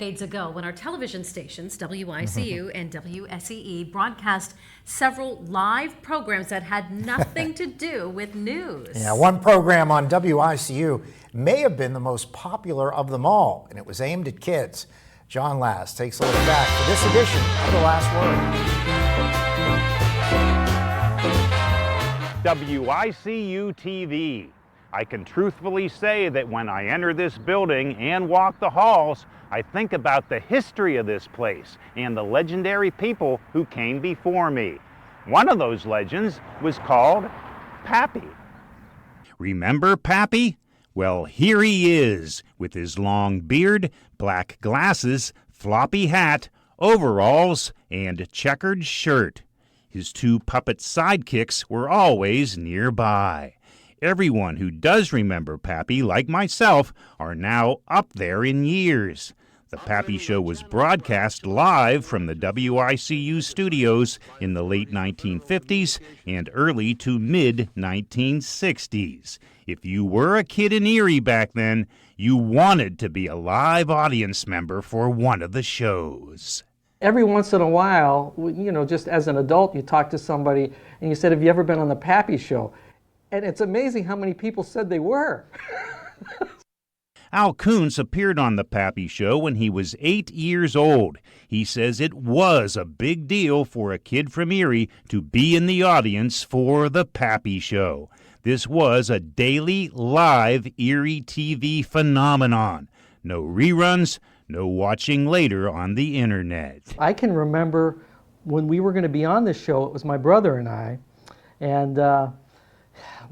Decades ago, when our television stations, WICU and WSEE, broadcast several live programs that had nothing to do with news. Yeah, one program on WICU may have been the most popular of them all, and it was aimed at kids. John Last takes a look back for this edition of The Last Word. WICU TV. I can truthfully say that when I enter this building and walk the halls, I think about the history of this place and the legendary people who came before me. One of those legends was called Pappy. Remember Pappy? Well, here he is, with his long beard, black glasses, floppy hat, overalls, and checkered shirt. His two puppet sidekicks were always nearby. Everyone who does remember Pappy, like myself, are now up there in years. The Pappy Show was broadcast live from the WICU studios in the late 1950s and early to mid-1960s. If you were a kid in Erie back then, you wanted to be a live audience member for one of the shows. Every once in a while, just as an adult, you talk to somebody and you said, "Have you ever been on the Pappy Show?" And it's amazing how many people said they were. Al Koontz appeared on The Pappy Show when he was 8 years old. He says it was a big deal for a kid from Erie to be in the audience for The Pappy Show. This was a daily, live Erie TV phenomenon. No reruns, no watching later on the internet. I can remember when we were going to be on this show, it was my brother and I, and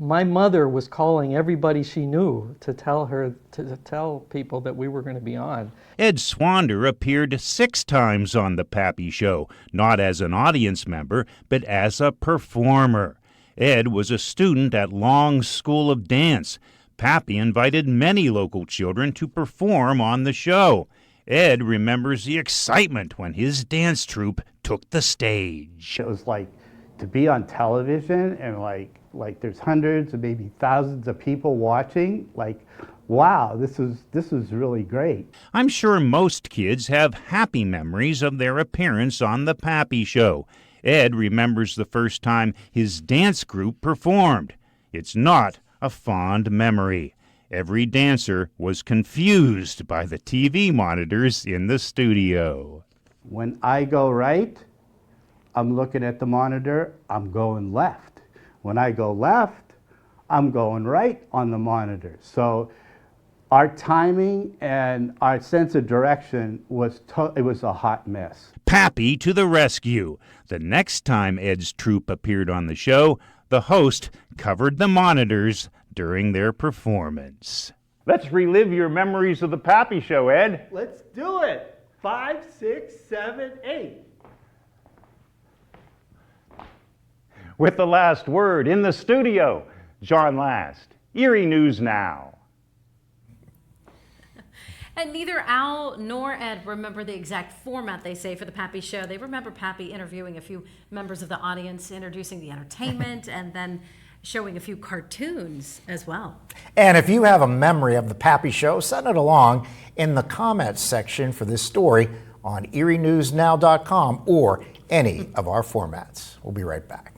my mother was calling everybody she knew to tell people that we were going to be on. Ed Swander appeared 6 times on The Pappy Show, not as an audience member, but as a performer. Ed was a student at Long's School of Dance. Pappy invited many local children to perform on the show. Ed remembers the excitement when his dance troupe took the stage. It was like to be on television and like there's hundreds and maybe thousands of people watching, wow, this is really great. I'm sure most kids have happy memories of their appearance on The Pappy Show. Ed remembers the first time his dance group performed. It's not a fond memory. Every dancer was confused by the TV monitors in the studio. When I go right, I'm looking at the monitor, I'm going left. When I go left, I'm going right on the monitor. So our timing and our sense of direction was a hot mess. Pappy to the rescue. The next time Ed's troupe appeared on the show, the host covered the monitors during their performance. Let's relive your memories of The Pappy Show, Ed. Let's do it. 5, 6, 7, 8. With the last word in the studio, John Last, Erie News Now. And neither Al nor Ed remember the exact format, they say, for The Pappy Show. They remember Pappy interviewing a few members of the audience, introducing the entertainment, and then showing a few cartoons as well. And if you have a memory of The Pappy Show, send it along in the comments section for this story on ErieNewsNow.com or any of our formats. We'll be right back.